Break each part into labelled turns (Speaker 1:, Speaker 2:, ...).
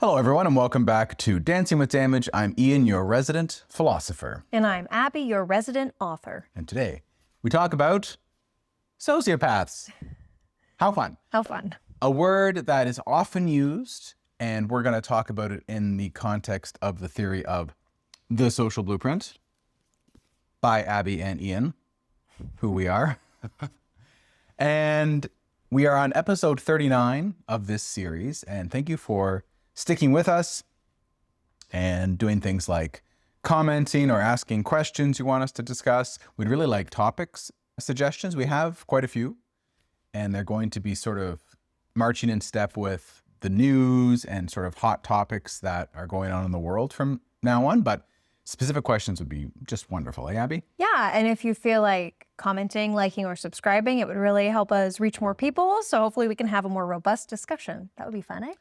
Speaker 1: Hello, everyone, and welcome back to Dancing with Damage. I'm Ian, your resident philosopher.
Speaker 2: And I'm Abby, your resident author.
Speaker 1: And today, we talk about sociopaths. How fun.
Speaker 2: How fun.
Speaker 1: A word that is often used, and we're going to talk about it in the context of the theory of the social blueprint by Abby and Ian, who we are. And we are on episode 39 of this series, and thank you for sticking with us and doing things like commenting or asking questions you want us to discuss. We'd really like topics suggestions. We have quite a few, and they're going to be sort of marching in step with the news and sort of hot topics that are going on in the world from now on. But specific questions would be just wonderful, eh, Abby?
Speaker 2: Yeah, and if you feel like commenting, liking, or subscribing, it would really help us reach more people. So hopefully we can have a more robust discussion. That would be fun, eh?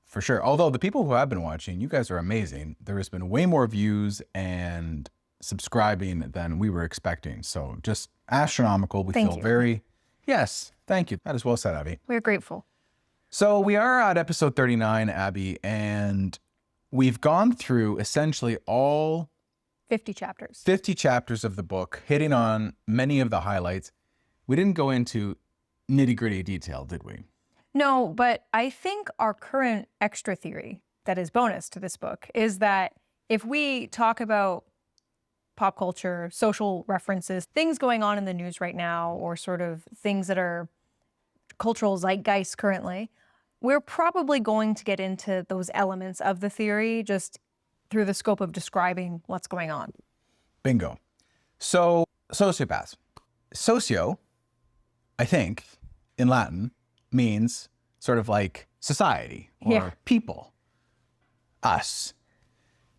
Speaker 1: For sure. Although the people who have been watching, you guys are amazing. There has been way more views and subscribing than we were expecting. So just astronomical. We feel very, yes, thank you. That is well said, Abby.
Speaker 2: We're grateful.
Speaker 1: So we are at episode 39, Abby, and we've gone through essentially all
Speaker 2: 50 chapters.
Speaker 1: 50 chapters of the book, hitting on many of the highlights. We didn't go into nitty-gritty detail, did we?
Speaker 2: No, but I think our current extra theory that is bonus to this book is that if we talk about pop culture, social references, things going on in the news right now, or sort of things that are cultural zeitgeist currently, we're probably going to get into those elements of the theory just through the scope of describing what's going on.
Speaker 1: Bingo. So, sociopaths. Socio, I think, in Latin, means sort of like society or people, us.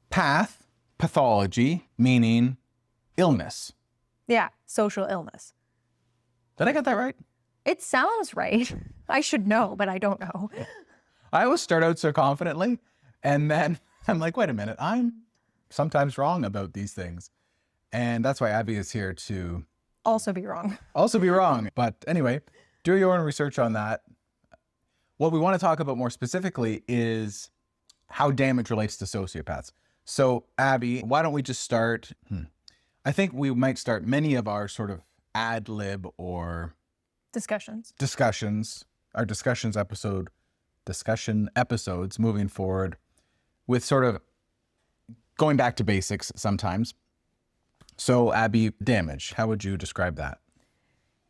Speaker 1: Path, pathology, meaning illness.
Speaker 2: Yeah, social illness.
Speaker 1: Did I get that right?
Speaker 2: It sounds right. I should know, but I don't know.
Speaker 1: I always start out so confidently, and then I'm like, wait a minute, I'm sometimes wrong about these things. And that's why Abby is here to
Speaker 2: Also be wrong.
Speaker 1: also be wrong. But anyway, do your own research on that. What we want to talk about more specifically is how damage relates to sociopaths. So, Abby, why don't we just start? I think we might start many of our sort of ad lib or discussion episodes moving forward with sort of going back to basics sometimes. So, Abby, damage, how would you describe that?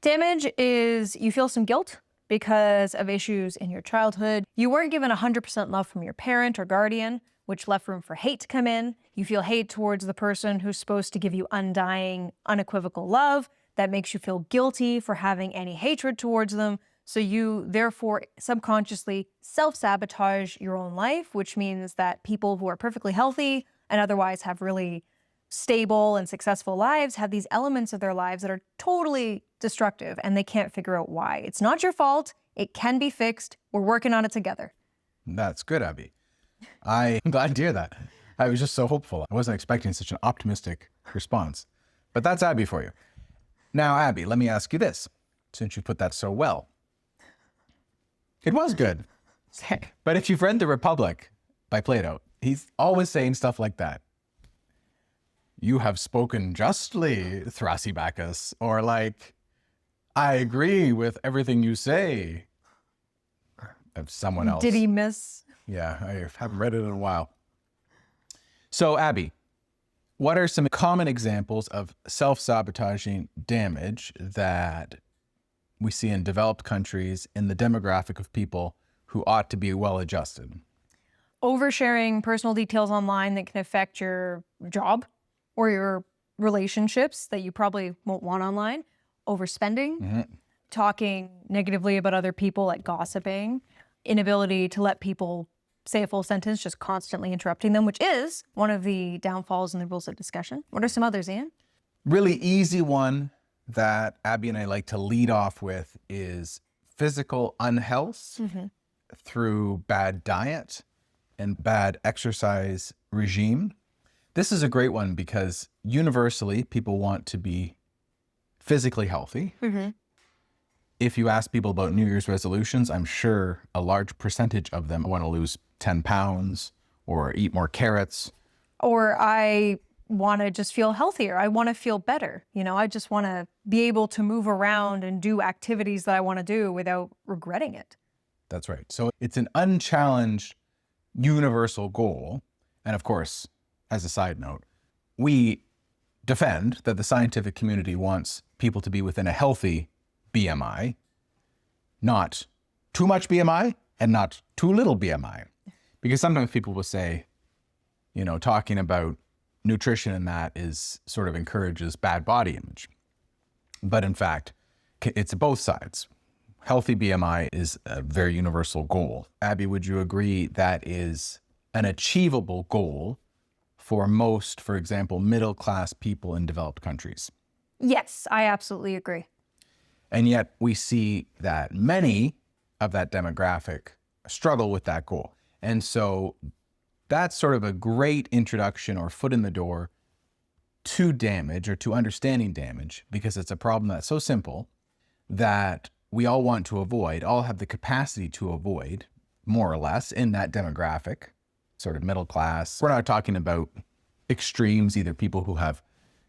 Speaker 2: Damage is you feel some guilt because of issues in your childhood. You weren't given 100% love from your parent or guardian, which left room for hate to come in. You feel hate towards the person who's supposed to give you undying, unequivocal love. That makes you feel guilty for having any hatred towards them. So you therefore subconsciously self-sabotage your own life, which means that people who are perfectly healthy and otherwise have really stable and successful lives have these elements of their lives that are totally destructive and they can't figure out why. It's not your fault. It can be fixed. We're working on it together.
Speaker 1: That's good, Abby. I'm glad to hear that. I was just so hopeful. I wasn't expecting such an optimistic response. But that's Abby for you. Now, Abby, let me ask you this, since you put that so well. It was good. But if you've read The Republic by Plato, he's always saying stuff like that. You have spoken justly, Thrasybacchus, or like, I agree with everything you say, of someone else.
Speaker 2: Did he miss?
Speaker 1: Yeah, I haven't read it in a while. So, Abby, what are some common examples of self-sabotaging damage that we see in developed countries in the demographic of people who ought to be well-adjusted?
Speaker 2: Oversharing personal details online that can affect your job or your relationships that you probably won't want online. Overspending, talking negatively about other people, like gossiping, inability to let people say a full sentence, just constantly interrupting them, which is one of the downfalls in the rules of discussion. What are some others, Ian?
Speaker 1: Really easy one that Abby and I like to lead off with is physical unhealth through bad diet and bad exercise regime. This is a great one because universally people want to be physically healthy. If you ask people about New Year's resolutions, I'm sure a large percentage of them want to lose 10 pounds or eat more carrots.
Speaker 2: Or I want to just feel healthier. I want to feel better. I just want to be able to move around and do activities that I want to do without regretting it.
Speaker 1: That's right. So it's an unchallenged universal goal. And of course, as a side note, we defend that the scientific community wants people to be within a healthy BMI, not too much BMI and not too little BMI. Because sometimes people will say, talking about nutrition and that is sort of encourages bad body image. But in fact, it's both sides. Healthy BMI is a very universal goal. Abby, would you agree that is an achievable goal for most, for example, middle-class people in developed countries?
Speaker 2: Yes, I absolutely agree.
Speaker 1: And yet we see that many of that demographic struggle with that goal. And so that's sort of a great introduction or foot in the door to damage or to understanding damage, because it's a problem that's so simple that we all want to avoid, all have the capacity to avoid, more or less, in that demographic, sort of middle class. We're not talking about extremes, either people who have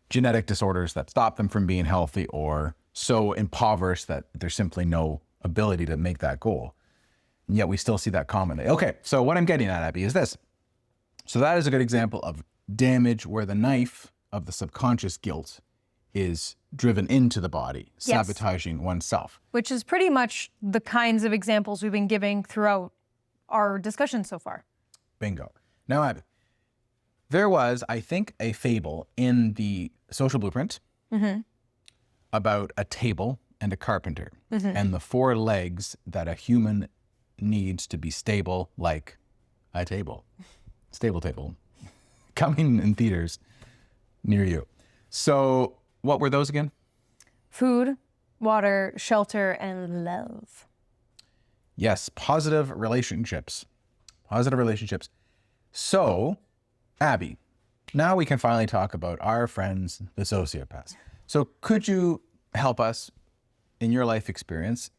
Speaker 1: genetic disorders that stop them from being healthy or so impoverished that there's simply no ability to make that goal. And yet we still see that commonly. Okay, so what I'm getting at, Abby, is this. So that is a good example of damage where the knife of the subconscious guilt is driven into the body,
Speaker 2: Yes.
Speaker 1: sabotaging oneself.
Speaker 2: Which is pretty much the kinds of examples we've been giving throughout our discussion so far.
Speaker 1: Bingo. Now, Abby, there was, I think, a fable in the Social Blueprint about a table and a carpenter and the 4 legs that a human needs to be stable, like a table. Stable table. Coming in theaters near you. So what were those again?
Speaker 2: Food, water, shelter, and love.
Speaker 1: Yes, positive relationships. Positive relationships. So, Abby, now we can finally talk about our friends, the sociopaths. So could you help us in your life experience?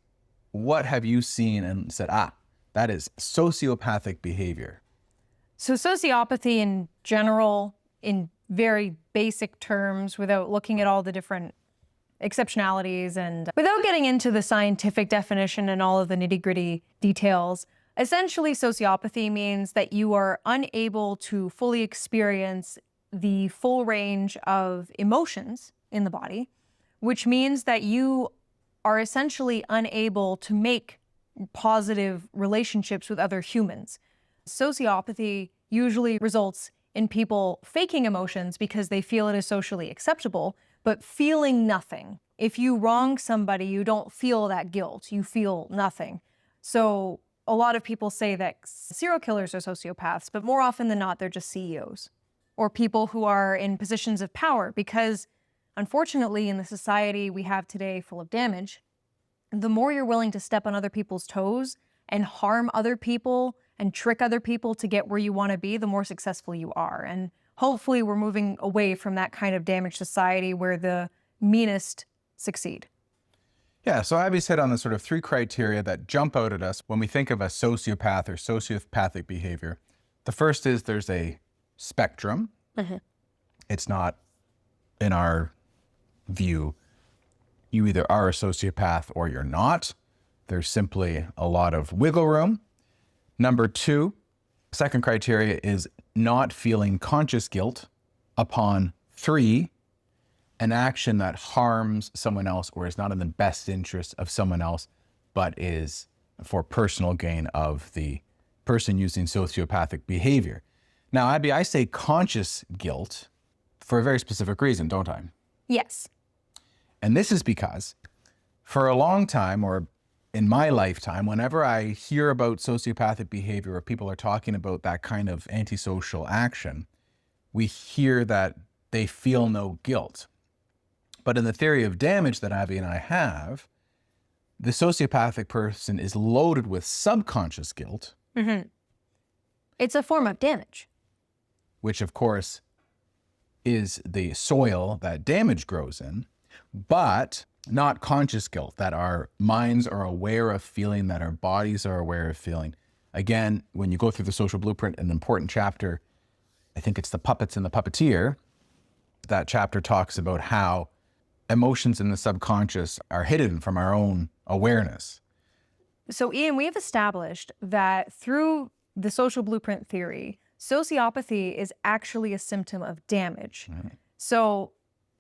Speaker 1: What have you seen and said, that is sociopathic behavior?
Speaker 2: So sociopathy in general, in very basic terms, without looking at all the different exceptionalities and without getting into the scientific definition and all of the nitty-gritty details, essentially sociopathy means that you are unable to fully experience the full range of emotions in the body, which means that you are essentially unable to make positive relationships with other humans. Sociopathy usually results in people faking emotions because they feel it is socially acceptable, but feeling nothing. If you wrong somebody, you don't feel that guilt. You feel nothing. So a lot of people say that serial killers are sociopaths, but more often than not, they're just CEOs or people who are in positions of power, because unfortunately, in the society we have today full of damage, the more you're willing to step on other people's toes and harm other people and trick other people to get where you want to be, the more successful you are. And hopefully we're moving away from that kind of damaged society where the meanest succeed.
Speaker 1: Yeah, so Abby's hit on the sort of 3 criteria that jump out at us when we think of a sociopath or sociopathic behavior. The first is there's a spectrum. It's not, in our view, you either are a sociopath or you're not. There's simply a lot of wiggle room. Number 2, second criteria is not feeling conscious guilt upon 3, an action that harms someone else or is not in the best interest of someone else, but is for personal gain of the person using sociopathic behavior. Now, Abby, I say conscious guilt for a very specific reason, don't I?
Speaker 2: Yes.
Speaker 1: And this is because for a long time, or in my lifetime, whenever I hear about sociopathic behavior or people are talking about that kind of antisocial action, we hear that they feel no guilt. But in the theory of damage that Abby and I have, the sociopathic person is loaded with subconscious guilt.
Speaker 2: It's a form of damage.
Speaker 1: Which of course is the soil that damage grows in, but not conscious guilt that our minds are aware of feeling, that our bodies are aware of feeling. Again, when you go through the social blueprint, an important chapter, I think it's the puppets and the puppeteer, that chapter talks about how emotions in the subconscious are hidden from our own awareness.
Speaker 2: So, Ian, we have established that through the social blueprint theory, sociopathy is actually a symptom of damage. So,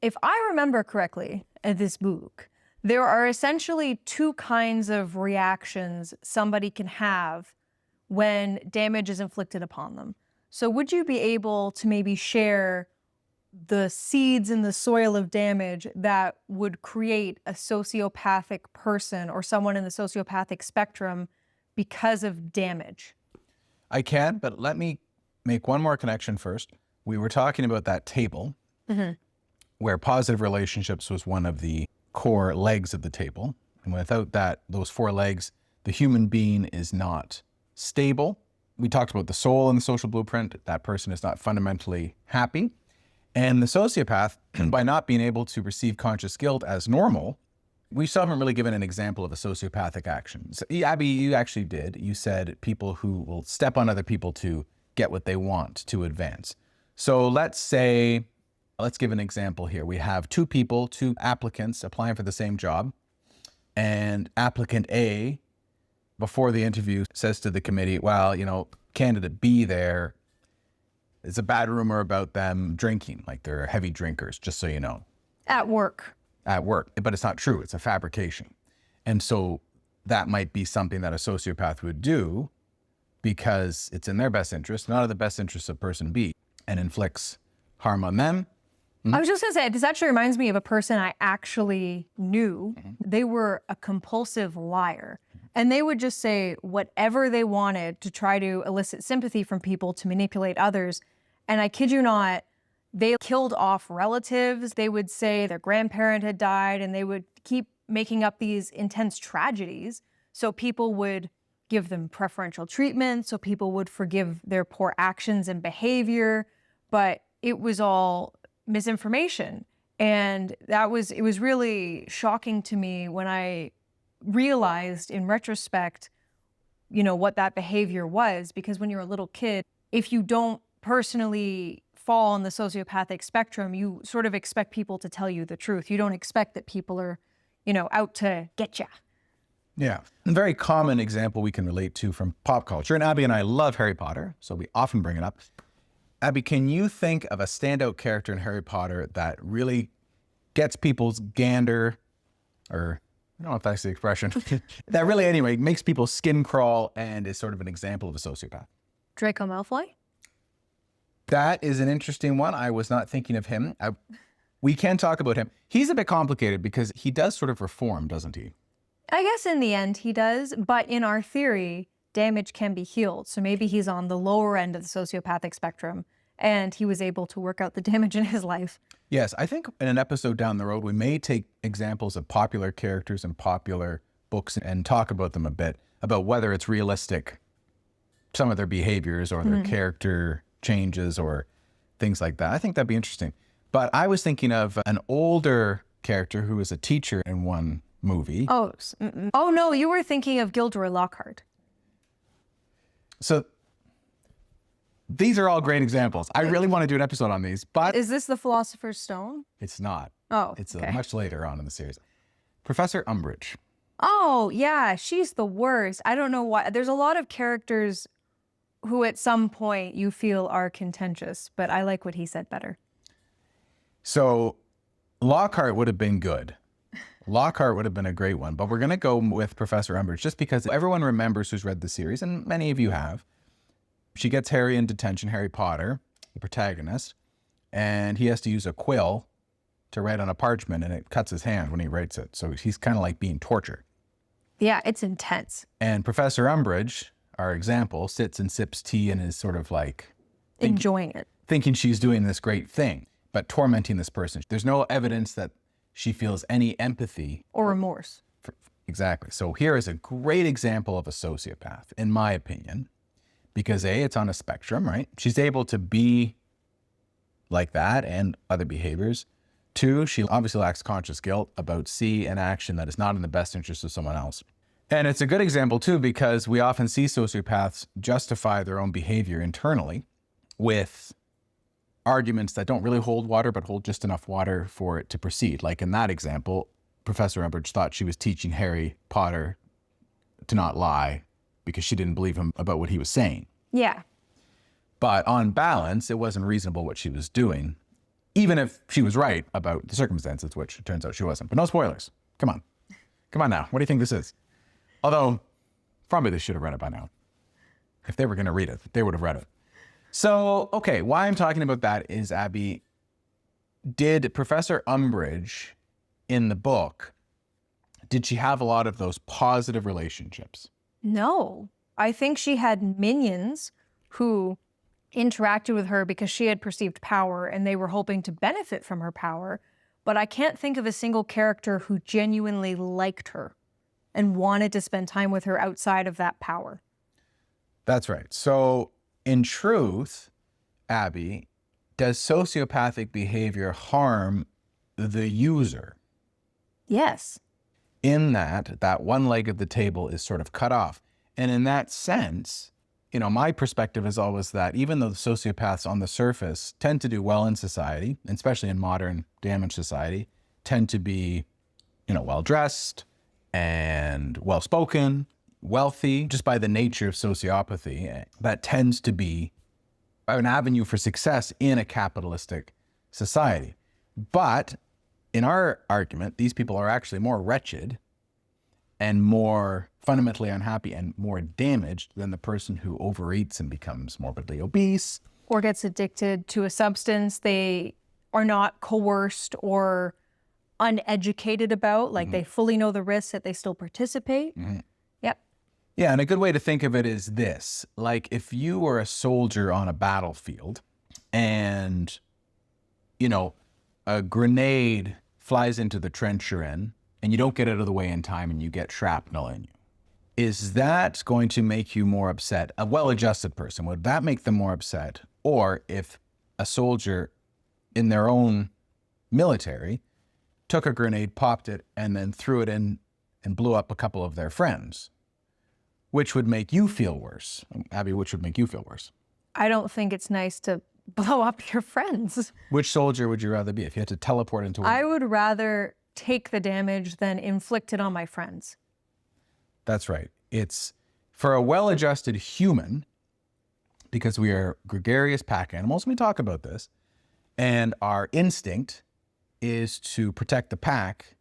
Speaker 2: if I remember correctly in this book, there are essentially two kinds of reactions somebody can have when damage is inflicted upon them. So, would you be able to maybe share the seeds in the soil of damage that would create a sociopathic person or someone in the sociopathic spectrum because of damage?
Speaker 1: I can, but let me make one more connection first. We were talking about that table where positive relationships was one of the core legs of the table. And without that, those 4 legs, the human being is not stable. We talked about the soul in the social blueprint. That person is not fundamentally happy. And the sociopath, by not being able to receive conscious guilt as normal, we still haven't really given an example of a sociopathic action. So, Abby, you actually did. You said people who will step on other people to get what they want to advance. So let's give an example here. We have 2 people, 2 applicants applying for the same job. And applicant A, before the interview, says to the committee, well, candidate B there, it's a bad rumor about them drinking, like they're heavy drinkers, just so you know.
Speaker 2: At work.
Speaker 1: At work, but it's not true. It's a fabrication. And so that might be something that a sociopath would do because it's in their best interest, not in the best interest of person B, and inflicts harm on them.
Speaker 2: I was just going to say, this actually reminds me of a person I actually knew. They were a compulsive liar. And they would just say whatever they wanted to try to elicit sympathy from people to manipulate others. And I kid you not, they killed off relatives. They would say their grandparent had died, and they would keep making up these intense tragedies. So people would give them preferential treatment. So people would forgive their poor actions and behavior. But it was all misinformation. And it was really shocking to me when I realized in retrospect, what that behavior was, because when you're a little kid, if you don't personally fall on the sociopathic spectrum, you sort of expect people to tell you the truth. You don't expect that people are, out to get you.
Speaker 1: Yeah. A very common example we can relate to from pop culture, and Abby and I love Harry Potter, so we often bring it up. Abby, can you think of a standout character in Harry Potter that really gets people's gander, or I don't know if that's the expression, that really, anyway, makes people's skin crawl and is sort of an example of a sociopath?
Speaker 2: Draco Malfoy?
Speaker 1: That is an interesting one. I was not thinking of him. We can talk about him. He's a bit complicated because he does sort of reform, doesn't he?
Speaker 2: I guess in the end he does, but in our theory, damage can be healed. So maybe he's on the lower end of the sociopathic spectrum and he was able to work out the damage in his life.
Speaker 1: Yes, I think in an episode down the road, we may take examples of popular characters and popular books and talk about them a bit, about whether it's realistic, some of their behaviors or their character changes or things like that. I think that'd be interesting. But I was thinking of an older character who was a teacher in one movie.
Speaker 2: Oh no, you were thinking of Gilderoy Lockhart.
Speaker 1: So these are all great examples. I really want to do an episode on these, but
Speaker 2: Is this the Philosopher's Stone?
Speaker 1: it's not.
Speaker 2: Oh,
Speaker 1: It's
Speaker 2: okay.
Speaker 1: much later on in the series. Professor Umbridge.
Speaker 2: Oh, yeah, she's the worst. I don't know why. There's a lot of characters who at some point you feel are contentious, but I like what he said better.
Speaker 1: So Lockhart would have been good. Lockhart would have been a great one, but we're going to go with Professor Umbridge just because everyone remembers who's read the series, and many of you have. She gets Harry in detention, Harry Potter, the protagonist, and he has to use a quill to write on a parchment, and it cuts his hand when he writes it. So he's kind of like being tortured.
Speaker 2: Yeah, it's intense.
Speaker 1: And Professor Umbridge, our example, sits and sips tea and is sort of like
Speaker 2: Enjoying it.
Speaker 1: thinking she's doing this great thing, but tormenting this person. There's no evidence that she feels any empathy.
Speaker 2: Or remorse.
Speaker 1: Exactly. So here is a great example of a sociopath, in my opinion, because A, it's on a spectrum, right? She's able to be like that and other behaviors. 2, she obviously lacks conscious guilt about C, an action that is not in the best interest of someone else. And it's a good example too, because we often see sociopaths justify their own behavior internally with arguments that don't really hold water, but hold just enough water for it to proceed. Like in that example, Professor Umbridge thought she was teaching Harry Potter to not lie because she didn't believe him about what he was saying.
Speaker 2: Yeah.
Speaker 1: But on balance, it wasn't reasonable what she was doing, even if she was right about the circumstances, which it turns out she wasn't. But no spoilers. Come on. Come on now. What do you think this is? Although, probably they should have read it by now. If they were going to read it, they would have read it. So, okay, why I'm talking about that is, Abby, did Professor Umbridge in the book, did she have a lot of those positive relationships?
Speaker 2: No. I think she had minions who interacted with her because she had perceived power and they were hoping to benefit from her power. But I can't think of a single character who genuinely liked her and wanted to spend time with her outside of that power.
Speaker 1: That's right. So in truth, Abby, does sociopathic behavior harm the user?
Speaker 2: Yes.
Speaker 1: In that one leg of the table is sort of cut off. And in that sense, you know, my perspective is always that even though the sociopaths on the surface tend to do well in society, especially in modern damaged society, tend to be, you know, well-dressed and well-spoken, wealthy, just by the nature of sociopathy, that tends to be an avenue for success in a capitalistic society. But in our argument, these people are actually more wretched and more fundamentally unhappy and more damaged than the person who overeats and becomes morbidly obese.
Speaker 2: Or gets addicted to a substance they are not coerced or uneducated about, like they fully know the risks that they still participate. Yep.
Speaker 1: Yeah, and a good way to think of it is this. Like if you were a soldier on a battlefield and, you know, a grenade flies into the trench you're in and you don't get out of the way in time and you get shrapnel in you. Is that going to make you more upset? A well-adjusted person, would that make them more upset? Or if a soldier in their own military took a grenade, popped it, and then threw it in and blew up a couple of their friends, which would make you feel worse? Abby, which would make you feel worse?
Speaker 2: I don't think it's nice to blow up your friends.
Speaker 1: Which soldier would you rather be if you had to teleport into one?
Speaker 2: I would rather take the damage than inflict it on my friends.
Speaker 1: That's right. It's for a well-adjusted human, because we are gregarious pack animals, and we talk about this, and our instinct is to protect the pack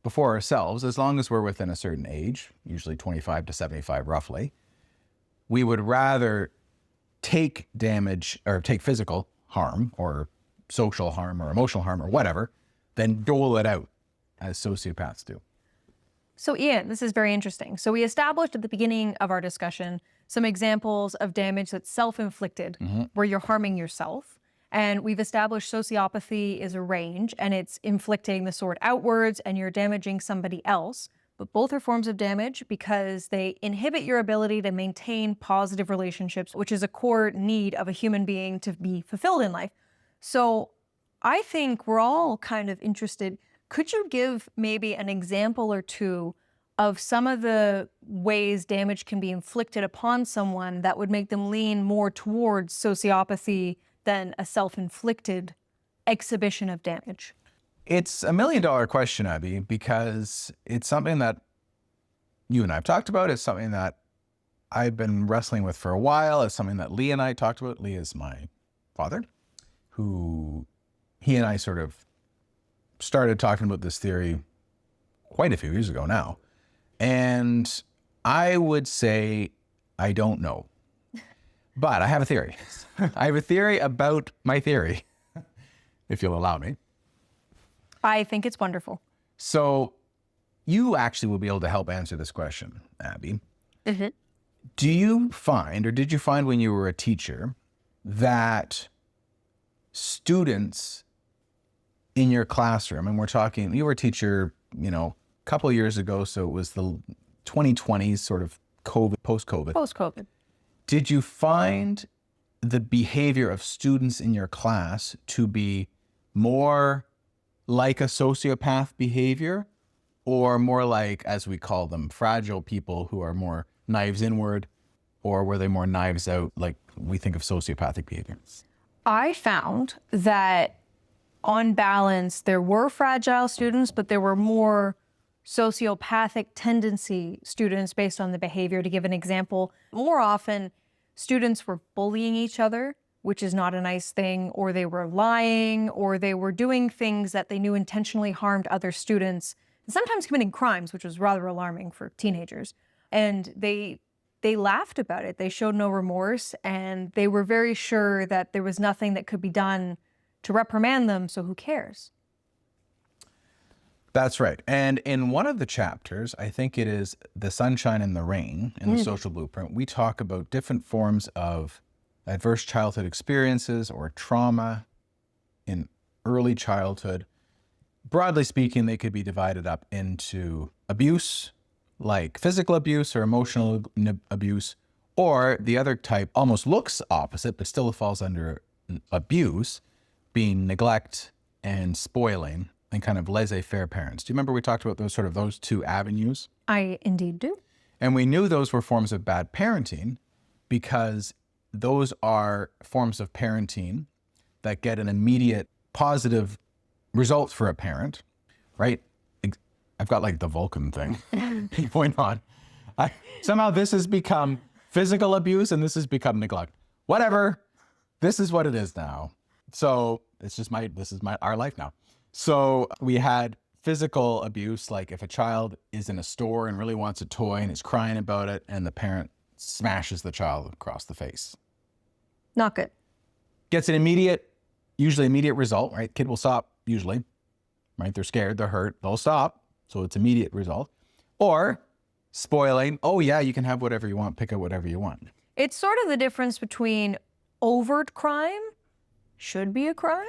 Speaker 1: before ourselves, as long as we're within a certain age, usually 25 to 75 roughly. We would rather take damage or take physical harm or social harm or emotional harm or whatever than dole it out as sociopaths do.
Speaker 2: So Ian, this is very interesting. So we established at the beginning of our discussion some examples of damage that's self-inflicted, where you're harming yourself. And we've established sociopathy is a range and it's inflicting the sword outwards and you're damaging somebody else. But both are forms of damage because they inhibit your ability to maintain positive relationships, which is a core need of a human being to be fulfilled in life. So I think we're all kind of interested. Could you give maybe an example or two of some of the ways damage can be inflicted upon someone that would make them lean more towards sociopathy than a self-inflicted exhibition of damage?
Speaker 1: It's $1 million question, Abby, because it's something that you and I have talked about. It's something that I've been wrestling with for a while. It's something that Lee and I talked about. Lee is my father, who he and I sort of started talking about this theory quite a few years ago now. And I would say I don't know. But I have a theory. I have a theory about my theory, if you'll allow me.
Speaker 2: I think it's wonderful.
Speaker 1: So you actually will be able to help answer this question, Abby. Do you find, or did you find when you were a teacher, that students in your classroom, and we're talking, you were a teacher, you know, a couple of years ago, so it was the 2020s, sort of COVID, post-COVID.
Speaker 2: Post-COVID.
Speaker 1: Did you find the behavior of students in your class to be more like a sociopath behavior or more like, as we call them, fragile people who are more knives inward, or were they more knives out, like we think of sociopathic behavior?
Speaker 2: I found that on balance, there were fragile students, but there were more sociopathic tendency students based on the behavior. To give an example, more often students were bullying each other, which is not a nice thing, or they were lying, or they were doing things that they knew intentionally harmed other students, and sometimes committing crimes, which was rather alarming for teenagers. And they laughed about it. They showed no remorse, and they were very sure that there was nothing that could be done to reprimand them, so who cares?
Speaker 1: That's right. And in one of the chapters, I think it is The Sunshine and the Rain in the Social Blueprint, we talk about different forms of adverse childhood experiences or trauma in early childhood. Broadly speaking, they could be divided up into abuse, like physical abuse or emotional abuse, or the other type almost looks opposite, but still falls under abuse, being neglect and spoiling and kind of laissez-faire parents. Do you remember we talked about those two avenues?
Speaker 2: I indeed do.
Speaker 1: And we knew those were forms of bad parenting because those are forms of parenting that get an immediate positive result for a parent, right? I've got like the Vulcan thing going on. Somehow this has become physical abuse and this has become neglect. Whatever, this is what it is now. So this is our life now. So we had physical abuse, like if a child is in a store and really wants a toy and is crying about it and the parent smashes the child across the face.
Speaker 2: Not good.
Speaker 1: Gets an usually immediate result, right? Kid will stop usually, right? They're scared, they're hurt, they'll stop. So it's immediate result. Or spoiling, oh yeah, you can have whatever you want, pick out whatever you want.
Speaker 2: It's sort of the difference between overt crime, should be a crime.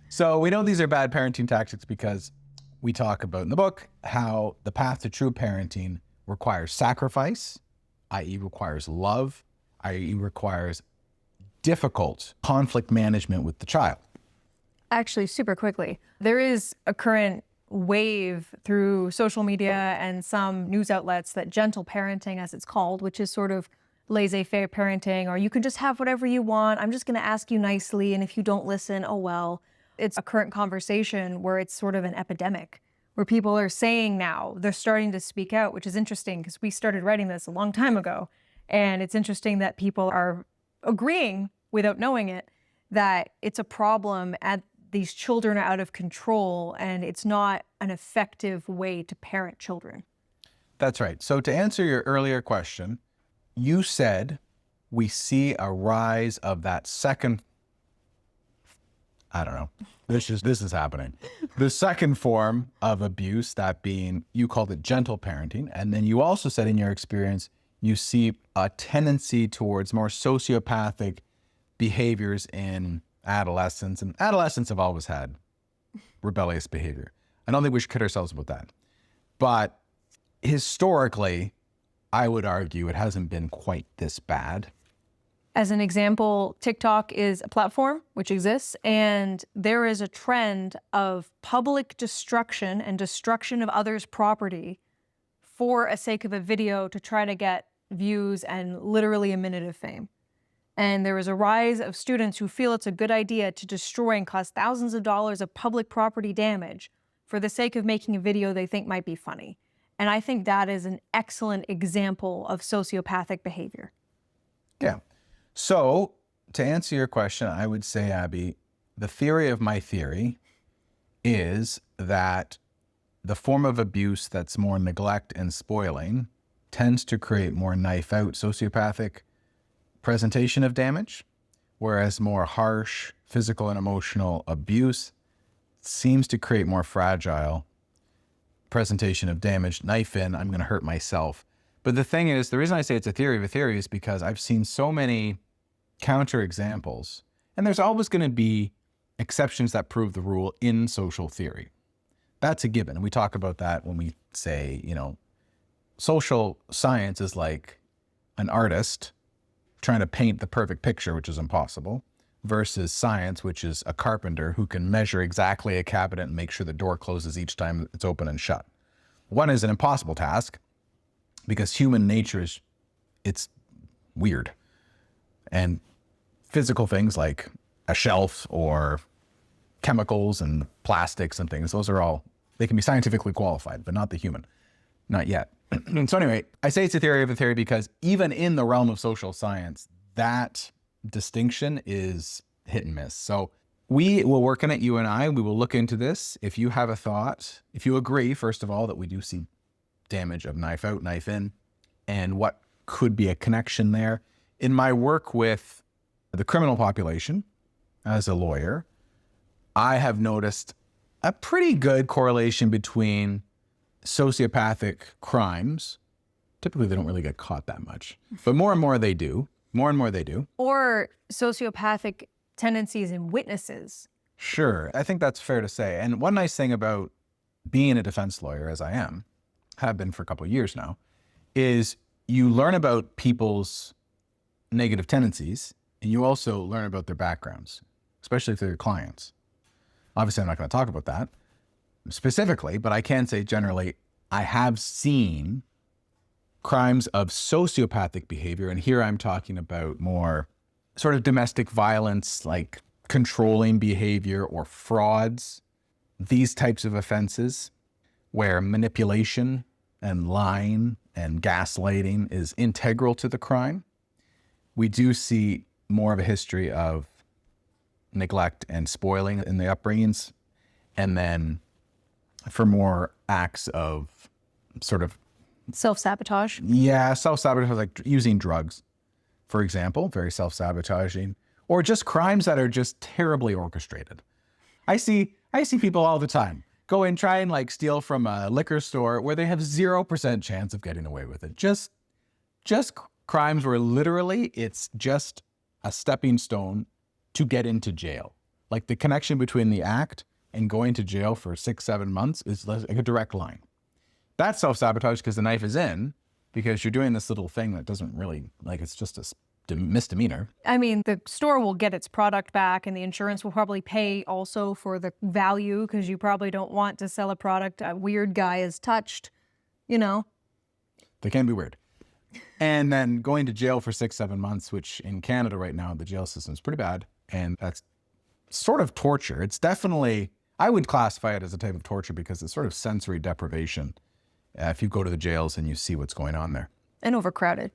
Speaker 1: So we know these are bad parenting tactics because we talk about in the book how the path to true parenting requires sacrifice, i.e. requires love, i.e. requires difficult conflict management with the child.
Speaker 2: Actually, super quickly, there is a current wave through social media and some news outlets that gentle parenting, as it's called, which is sort of laissez-faire parenting, or you can just have whatever you want. I'm just going to ask you nicely, and if you don't listen, oh well. It's a current conversation where it's sort of an epidemic, where people are saying now, they're starting to speak out, which is interesting because we started writing this a long time ago. And it's interesting that people are agreeing, without knowing it, that it's a problem and these children are out of control and it's not an effective way to parent children.
Speaker 1: That's right. So to answer your earlier question, you said we see a rise of that second, I don't know, this is happening. The second form of abuse, that being, you called it gentle parenting. And then you also said in your experience, you see a tendency towards more sociopathic behaviors in adolescents. And adolescents have always had rebellious behavior. I don't think we should kid ourselves about that. But historically, I would argue it hasn't been quite this bad.
Speaker 2: As an example, TikTok is a platform which exists, and there is a trend of public destruction and destruction of others' property for a sake of a video to try to get views and literally a minute of fame. And there is a rise of students who feel it's a good idea to destroy and cause thousands of dollars of public property damage for the sake of making a video they think might be funny. And I think that is an excellent example of sociopathic behavior.
Speaker 1: Yeah. So to answer your question, I would say, Abby, the theory of my theory is that the form of abuse that's more neglect and spoiling tends to create more knife out sociopathic presentation of damage, whereas more harsh physical and emotional abuse seems to create more fragile presentation of damage, knife in, I'm going to hurt myself. But the thing is, the reason I say it's a theory of a theory is because I've seen so many counter examples, and there's always going to be exceptions that prove the rule in social theory. That's a given. And we talk about that when we say, social science is like an artist trying to paint the perfect picture, which is impossible. versus science, which is a carpenter who can measure exactly a cabinet and make sure the door closes each time it's open and shut. One is an impossible task because human nature it's weird. And physical things like a shelf or chemicals and plastics and things, those are all, they can be scientifically qualified, but not the human. Not yet. So anyway, I say it's a theory of a theory because even in the realm of social science, that distinction is hit and miss. So we will work on it, you and I. We will look into this. If you have a thought, if you agree, first of all, that we do see damage of knife out, knife in, and what could be a connection there. In my work with the criminal population as a lawyer, I have noticed a pretty good correlation between sociopathic crimes. Typically, they don't really get caught that much, but more and more they do. More and more they do.
Speaker 2: Or sociopathic tendencies in witnesses.
Speaker 1: Sure, I think that's fair to say. And one nice thing about being a defense lawyer, as I have been for a couple of years now, is you learn about people's negative tendencies, and you also learn about their backgrounds, especially if they're your clients. Obviously, I'm not going to talk about that specifically, but I can say generally, I have seen crimes of sociopathic behavior, and here I'm talking about more sort of domestic violence, like controlling behavior or frauds, these types of offenses where manipulation and lying and gaslighting is integral to the crime. We do see more of a history of neglect and spoiling in the upbringings, and then for more acts of sort of
Speaker 2: Self-sabotage.
Speaker 1: yeah, self-sabotage, like using drugs, for example, very self-sabotaging, or just crimes that are just terribly orchestrated. I see people all the time go and try and like steal from a liquor store where they have 0% chance of getting away with it. Just crimes where literally it's just a stepping stone to get into jail. Like the connection between the act and going to jail for 6-7 months is like a direct line. That's self-sabotage because the knife is in, because you're doing this little thing that doesn't really, like, it's just a misdemeanor.
Speaker 2: I mean, the store will get its product back and the insurance will probably pay also for the value because you probably don't want to sell a product a weird guy has touched, you know.
Speaker 1: They can be weird. And then going to jail for 6-7 months, which in Canada right now, the jail system is pretty bad. And that's sort of torture. It's definitely, I would classify it as a type of torture because it's sort of sensory deprivation. If you go to the jails and you see what's going on there.
Speaker 2: And overcrowded.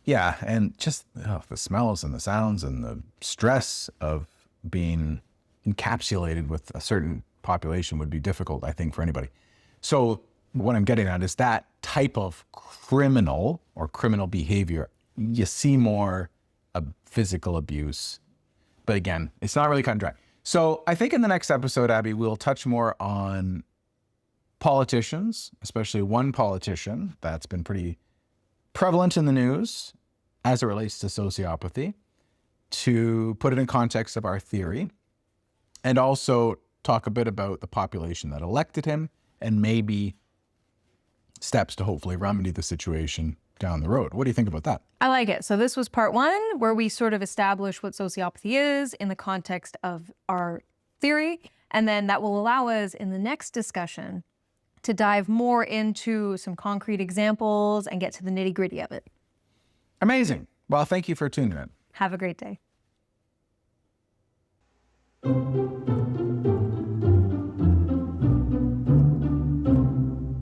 Speaker 1: Yeah, and just the smells and the sounds and the stress of being encapsulated with a certain population would be difficult, I think, for anybody. So what I'm getting at is that type of criminal or criminal behavior, you see more of physical abuse. But again, it's not really cut and dry. So I think in the next episode, Abby, we'll touch more on politicians, especially one politician that's been pretty prevalent in the news as it relates to sociopathy, to put it in context of our theory, and also talk a bit about the population that elected him and maybe steps to hopefully remedy the situation down the road. What do you think about that?
Speaker 2: I like it. So this was part one, where we sort of establish what sociopathy is in the context of our theory. And then that will allow us in the next discussion to dive more into some concrete examples and get to the nitty-gritty of it.
Speaker 1: Amazing. Well, thank you for tuning in.
Speaker 2: Have a great day.